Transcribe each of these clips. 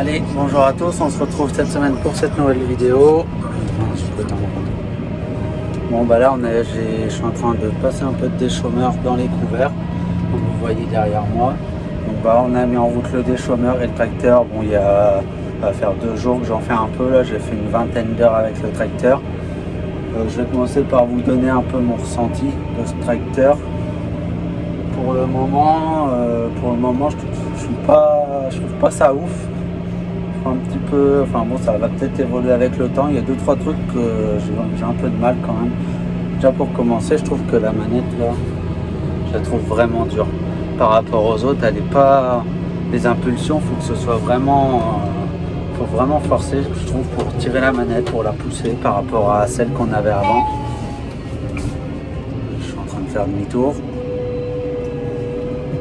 Allez, bonjour à tous, on se retrouve cette semaine pour cette nouvelle vidéo. Bon bah là je suis en train de passer un peu de déchômeur dans les couverts, comme vous voyez derrière moi. Donc bah on a mis en route le déchômeur et le tracteur. Bon, ça va faire 2 jours que j'en fais un peu, là j'ai fait une vingtaine d'heures avec le tracteur. Je vais commencer par vous donner un peu mon ressenti de ce tracteur. Pour le moment, je trouve pas ça ouf. Un petit peu, enfin bon, ça va peut-être évoluer avec le temps. Il y a 2-3 trucs que j'ai un peu de mal quand même. Déjà pour commencer, je trouve que la manette là, je la trouve vraiment dure par rapport aux autres. Elle n'est pas des impulsions, faut que ce soit vraiment, faut vraiment forcer, je trouve, pour tirer la manette, pour la pousser par rapport à celle qu'on avait avant. Je suis en train de faire demi-tour.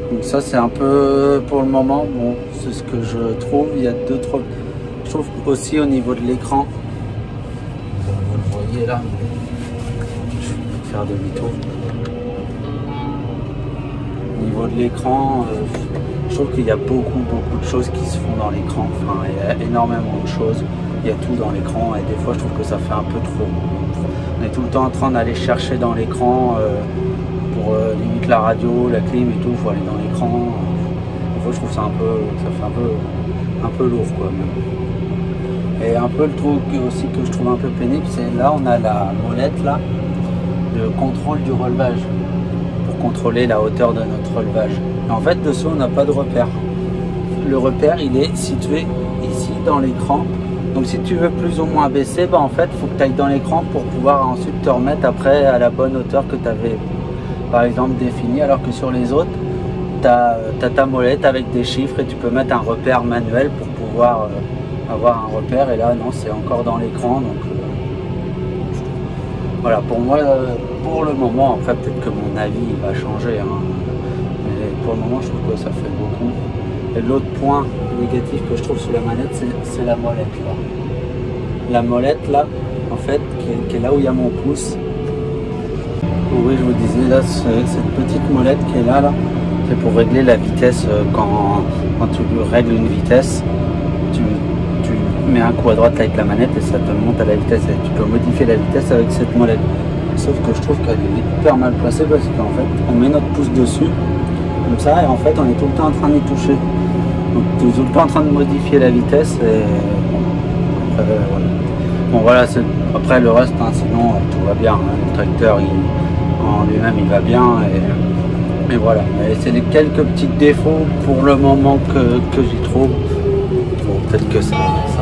Donc ça c'est un peu pour le moment, bon c'est ce que je trouve. Il y a 2-3, je trouve aussi au niveau de l'écran, vous le voyez là, je vais faire demi-tour. Au niveau de l'écran, je trouve qu'il y a beaucoup de choses qui se font dans l'écran. Enfin, il y a énormément de choses, il y a tout dans l'écran et des fois je trouve que ça fait un peu trop. On est tout le temps en train d'aller chercher dans l'écran. Pour limite la radio, la clim et tout, il faut aller dans l'écran. Des fois je trouve ça fait un peu lourd quoi. Et un peu le truc aussi que je trouve un peu pénible, c'est là on a la molette là, le contrôle du relevage, pour contrôler la hauteur de notre relevage. Et en fait dessous on n'a pas de repère. Le repère il est situé ici dans l'écran. Donc si tu veux plus ou moins baisser, bah en fait il faut que tu ailles dans l'écran pour pouvoir ensuite te remettre après à la bonne hauteur que tu avais par exemple défini, alors que sur les autres tu as ta molette avec des chiffres et tu peux mettre un repère manuel pour pouvoir avoir un repère. Et là non, c'est encore dans l'écran. Donc voilà, pour moi pour le moment, après peut-être que mon avis va changer hein. Mais pour le moment je trouve que ça fait beaucoup. Et l'autre point négatif que je trouve sur la manette, c'est la molette là. La molette là en fait qui est là où il y a mon pouce. Oui, je vous disais là, cette petite molette qui est là, c'est pour régler la vitesse. Quand tu règles une vitesse, tu mets un coup à droite avec la manette et ça te monte à la vitesse. Et tu peux modifier la vitesse avec cette molette. Sauf que je trouve qu'elle est hyper mal placée parce qu'en fait, on met notre pouce dessus, comme ça, et en fait, on est tout le temps en train d'y toucher. Donc, tu es tout le temps en train de modifier la vitesse. Et après, voilà. Bon, voilà, après le reste, hein, sinon tout va bien. Hein. Le tracteur, en lui-même il va bien et voilà, mais c'est quelques petits défauts pour le moment que j'y trouve. Bon, peut-être que ça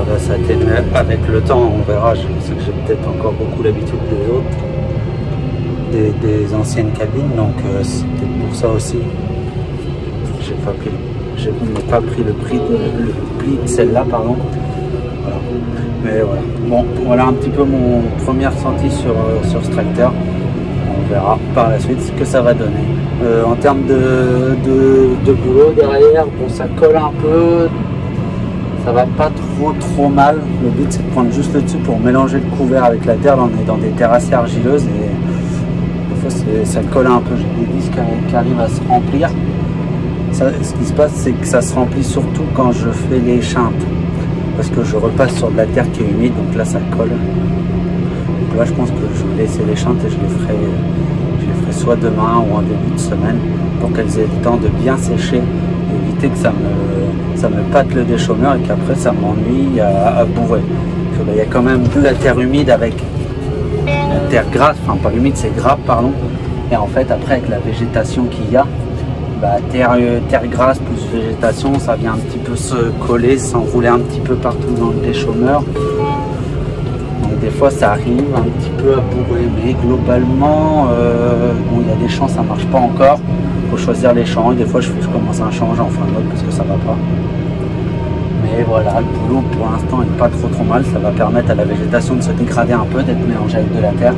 va s'atténuer avec le temps, on verra. Je sais que j'ai peut-être encore beaucoup l'habitude des autres, des anciennes cabines, donc c'est peut-être pour ça aussi je n'ai pas pris le pli de celle-là, pardon. Voilà. Mais voilà, bon, voilà un petit peu mon premier ressenti sur ce tracteur. On verra par la suite ce que ça va donner. En termes de boulot derrière, bon, ça colle un peu, ça va pas trop mal. Le but c'est de prendre juste le dessus pour mélanger le couvert avec la terre. Là, on est dans des terres assez argileuses et des fois ça colle un peu. J'ai des disques qui arrivent à se remplir. Ce qui se passe, c'est que ça se remplit surtout quand je fais les chintes, parce que je repasse sur de la terre qui est humide, donc là ça colle. Donc là je pense que je vais laisser les chintes et je les ferai soit demain ou en début de semaine pour qu'elles aient le temps de bien sécher et éviter que ça me pâte le déchômeur et qu'après ça m'ennuie à bourrer. Parce que, il y a quand même de la terre humide avec la terre grasse, enfin pas humide, c'est gras pardon. Et en fait après avec la végétation qu'il y a, bah, terre grasse plus végétation, ça vient un petit peu se coller, s'enrouler un petit peu partout dans le déchômeur. Donc des fois ça arrive un petit peu à bourrer, mais globalement, bon, il y a des champs ça marche pas encore. Il faut choisir les champs et des fois je commence un champ, j'en fais un autre parce que ça va pas. Mais voilà, le boulot pour l'instant est pas trop mal. Ça va permettre à la végétation de se dégrader un peu, d'être mélangée avec de la terre.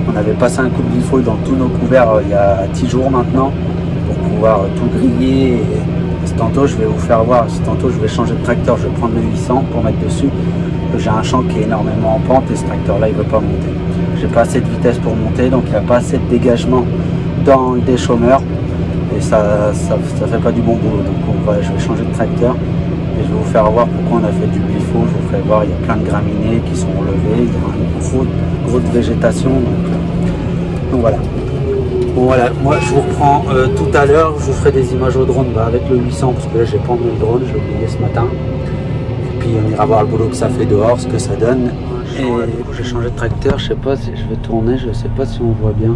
On avait passé un coup de griffoil dans tous nos couverts il y a 10 jours maintenant, pour pouvoir tout griller. Et tantôt je vais vous faire voir, tantôt je vais changer de tracteur, je vais prendre le 800 pour mettre dessus. J'ai un champ qui est énormément en pente et ce tracteur là il ne veut pas monter. J'ai pas assez de vitesse pour monter, donc il n'y a pas assez de dégagement dans le déchômeur et ça fait pas du bon boulot. Donc je vais changer de tracteur Et je vais vous faire voir pourquoi on a fait du bifo. Je vous ferai voir, il y a plein de graminées qui sont relevées, il y a une grosse végétation. Donc voilà. Bon voilà, moi je vous reprends tout à l'heure, je vous ferai des images au drone avec le 800 parce que là j'ai pas emmené le drone, j'ai oublié ce matin. Et puis on ira voir le boulot que ça fait dehors, ce que ça donne. Et du coup j'ai changé de tracteur, je sais pas si je vais tourner, je sais pas si on voit bien.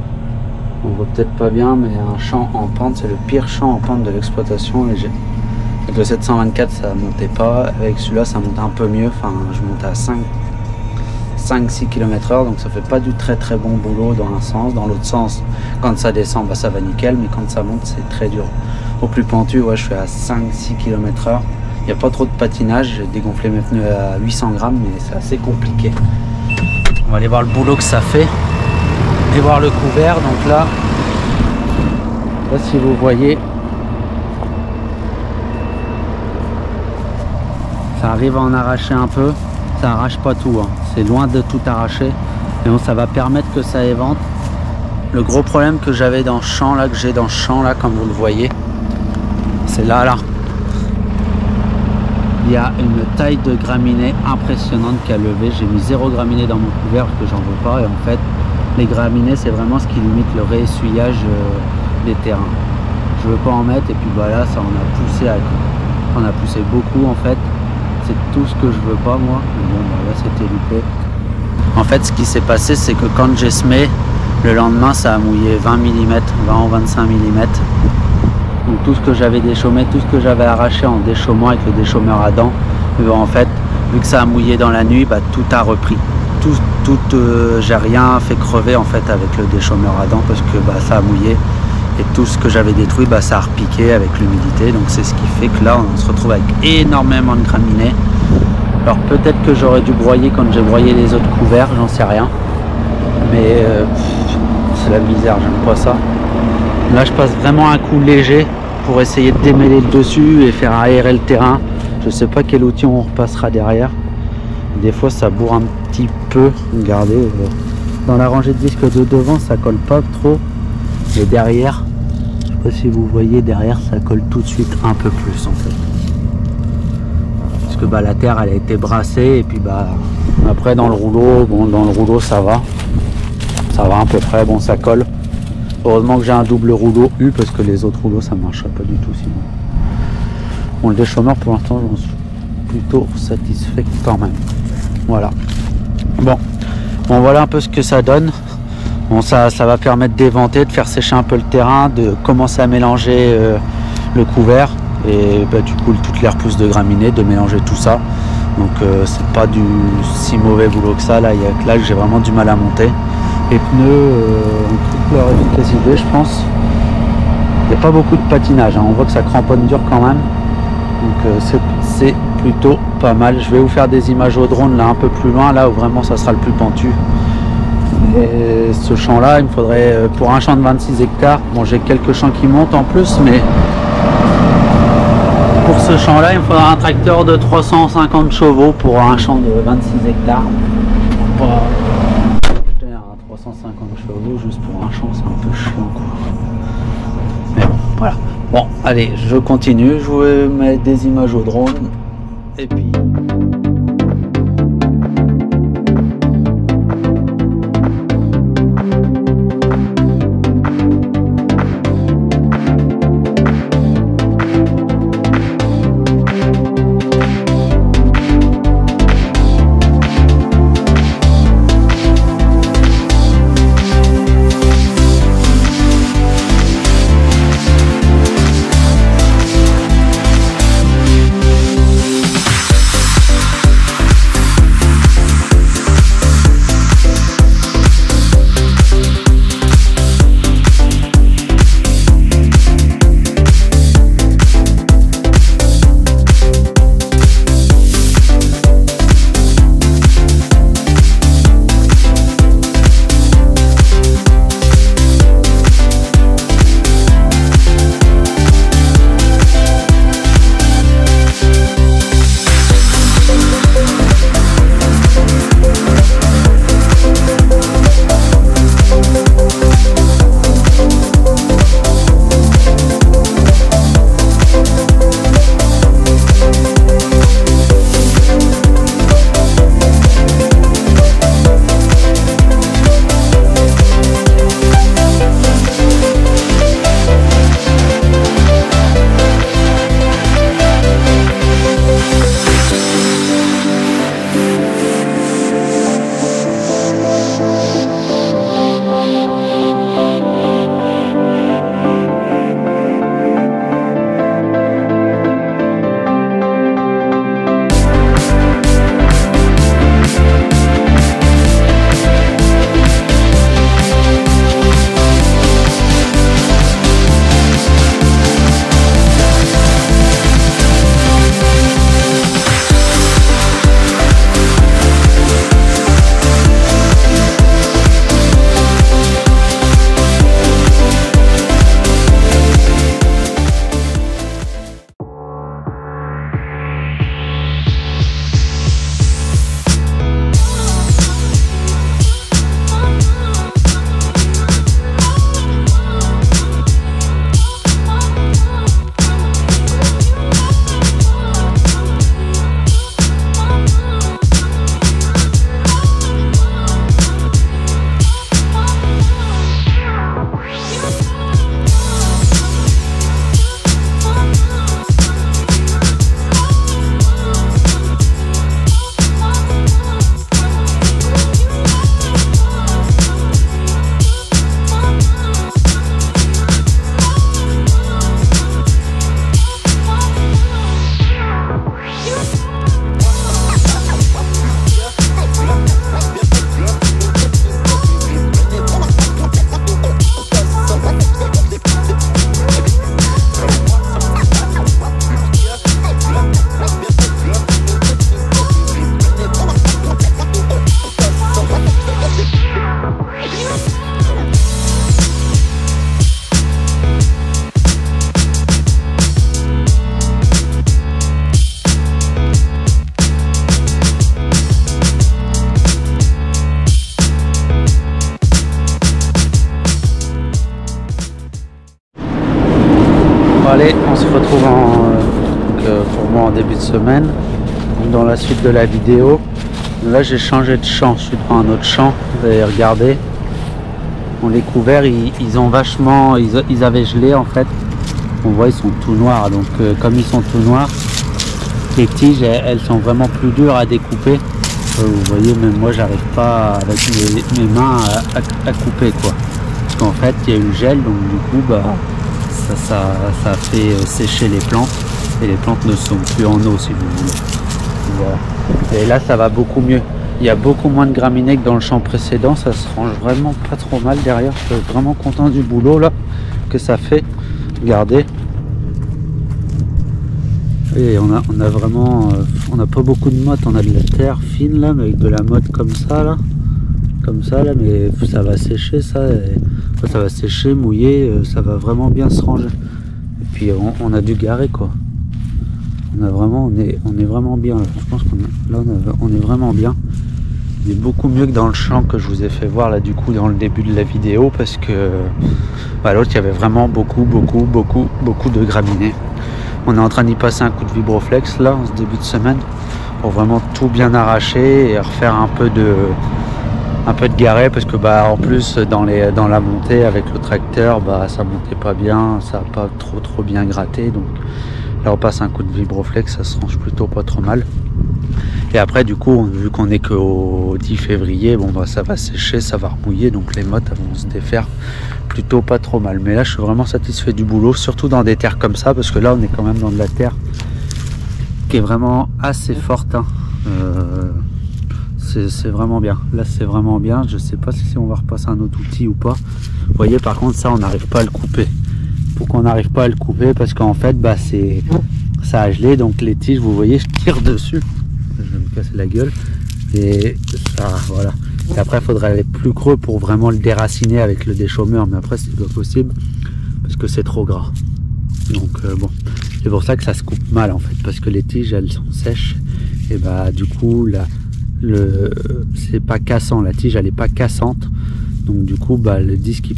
On voit peut-être pas bien, mais un champ en pente, c'est le pire champ en pente de l'exploitation. Avec le 724 ça montait pas, avec celui-là ça montait un peu mieux, enfin je montais à 5-6 km/h, donc ça fait pas du très bon boulot dans un sens. Dans l'autre sens, quand ça descend, bah, ça va nickel, mais quand ça monte, c'est très dur. Au plus pentu, ouais, je suis à 5-6 km/h. Il n'y a pas trop de patinage, j'ai dégonflé mes pneus à 800 grammes, mais c'est assez compliqué. On va aller voir le boulot que ça fait et voir le couvert. Donc là, si vous voyez, ça arrive à en arracher un peu. Ça arrache pas tout, hein. C'est loin de tout arracher, mais bon, ça va permettre que ça évente. Le gros problème que j'avais dans ce champ là, comme vous le voyez, c'est là. Il y a une taille de graminées impressionnante qu'à lever. J'ai mis 0 graminées dans mon couvert parce que j'en veux pas, et en fait les graminées c'est vraiment ce qui limite le réessuyage des terrains. Je veux pas en mettre, et puis bah là ça on a poussé beaucoup en fait. C'est tout ce que je veux pas moi, mais bon bah là c'était loupé. En fait ce qui s'est passé, c'est que quand j'ai semé, le lendemain ça a mouillé 20 mm, 20 ou 25 mm. Donc tout ce que j'avais déchaumé, tout ce que j'avais arraché en déchaumant avec le déchaumeur à dents, en fait vu que ça a mouillé dans la nuit, bah, tout a repris. J'ai rien fait crever en fait avec le déchaumeur à dents, parce que bah, ça a mouillé. Et tout ce que j'avais détruit, bah, ça a repiqué avec l'humidité. Donc c'est ce qui fait que là on se retrouve avec énormément de graminées. Alors peut-être que j'aurais dû broyer quand j'ai broyé les autres couverts, j'en sais rien. Mais c'est la misère, j'aime pas ça. Là je passe vraiment un coup léger pour essayer de démêler le dessus et faire aérer le terrain. Je sais pas quel outil on repassera derrière. Des fois ça bourre un petit peu. Regardez, dans la rangée de disques de devant ça colle pas trop. Et derrière, je sais pas si vous voyez, derrière ça colle tout de suite un peu plus en fait. Parce que bah, la terre elle a été brassée, et puis bah après dans le rouleau, ça va à peu près, bon ça colle. Heureusement que j'ai un double rouleau U, parce que les autres rouleaux ça ne marcherait pas du tout sinon. Bon, le déchaumeur pour l'instant j'en suis plutôt satisfait quand même. Voilà. Bon voilà un peu ce que ça donne. Bon, ça va permettre d'éventer, de faire sécher un peu le terrain, de commencer à mélanger le couvert, et bah, du coup toutes les repousses de graminées, de mélanger tout ça. Donc c'est pas du si mauvais boulot que ça. Là il y a que là que j'ai vraiment du mal à monter. Les pneus ont toute leur efficacité, je pense. Il n'y a pas beaucoup de patinage, hein. On voit que ça cramponne dur quand même. Donc c'est plutôt pas mal. Je vais vous faire des images au drone là un peu plus loin, là où vraiment ça sera le plus pentu. Et ce champ là, il me faudrait, pour un champ de 26 hectares, bon j'ai quelques champs qui montent en plus, mais pour ce champ là il me faudra un tracteur de 350 chevaux pour un champ de 26 hectares. Pour pas acheter un 350 chevaux juste pour un champ, c'est un peu chiant quoi. Mais bon, voilà. Bon allez, je continue, je vous mets des images au drone, et puis... allez, on se retrouve pour moi en début de semaine. Donc, dans la suite de la vidéo. Là j'ai changé de champ, je suis devant un autre champ, vous allez regarder. On les couverts, ils ont vachement, ils avaient gelé en fait. On voit ils sont tout noirs, donc comme ils sont tout noirs, les tiges elles sont vraiment plus dures à découper. Vous voyez, même moi j'arrive pas avec mes mains à couper quoi. Parce qu'en fait il y a eu le gel, donc du coup bah, ça fait sécher les plantes et les plantes ne sont plus en eau si vous voulez. Voilà. Et là ça va beaucoup mieux. Il y a beaucoup moins de graminées que dans le champ précédent. Ça se range vraiment pas trop mal derrière. Je suis vraiment content du boulot là que ça fait. Regardez. Et on a vraiment, on n'a pas beaucoup de motte. On a de la terre fine là, mais avec de la motte comme ça là, mais ça va sécher ça. Ça va sécher, mouiller. Ça va vraiment bien se ranger. Et puis on a dû garer quoi. On est vraiment bien là. Je pense on est vraiment bien. On est beaucoup mieux que dans le champ que je vous ai fait voir là du coup dans le début de la vidéo, parce que bah, l'autre il y avait vraiment beaucoup de graminées. On est en train d'y passer un coup de Vibroflex là en ce début de semaine pour vraiment tout bien arracher et refaire un peu de garret, parce que bah en plus dans la montée avec le tracteur bah ça montait pas bien, ça n'a pas trop bien gratté, donc là on passe un coup de Vibroflex, ça se range plutôt pas trop mal. Et après du coup vu qu'on est qu'au 10 février, bon bah ça va sécher, ça va remouiller, donc les mottes vont se défaire plutôt pas trop mal. Mais là je suis vraiment satisfait du boulot, surtout dans des terres comme ça, parce que là on est quand même dans de la terre qui est vraiment assez forte hein. C'est vraiment bien, là c'est vraiment bien. Je sais pas si on va repasser un autre outil ou pas. Vous voyez par contre ça on n'arrive pas à le couper. Pourquoi on n'arrive pas à le couper? Parce qu'en fait bah ça a gelé, donc les tiges vous voyez je tire dessus, je vais me casser la gueule et ça voilà. Et après il faudrait aller plus creux pour vraiment le déraciner avec le déchaumeur, mais après c'est pas possible parce que c'est trop gras. Donc bon, c'est pour ça que ça se coupe mal en fait, parce que les tiges elles sont sèches et bah du coup là c'est pas cassant, la tige elle est pas cassante, donc du coup bah le disque il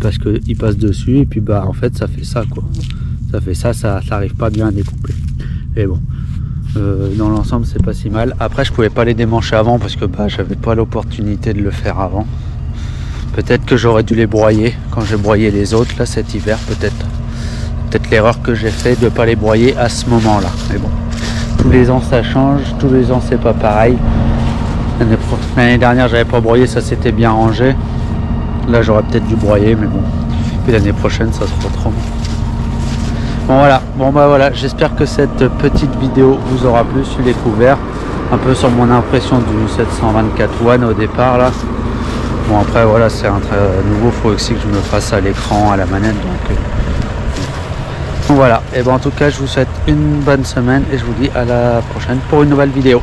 passe dessus et puis bah en fait ça fait ça quoi, ça arrive pas bien à découper. Et bon dans l'ensemble c'est pas si mal. Après je pouvais pas les démancher avant parce que bah j'avais pas l'opportunité de le faire avant. Peut-être que j'aurais dû les broyer quand j'ai broyé les autres là cet hiver, peut-être l'erreur que j'ai fait de pas les broyer à ce moment là. Mais bon, tous les ans ça change, tous les ans c'est pas pareil. L'année dernière j'avais pas broyé, ça s'était bien rangé. Là j'aurais peut-être dû broyer, mais bon. Puis l'année prochaine ça sera trop. Bon voilà, voilà, j'espère que cette petite vidéo vous aura plu sur les couverts, un peu sur mon impression du 724 One au départ là. Bon après voilà, c'est un très nouveau, faut aussi que je me fasse à l'écran, à la manette, donc voilà. Et bon en tout cas je vous souhaite une bonne semaine et je vous dis à la prochaine pour une nouvelle vidéo.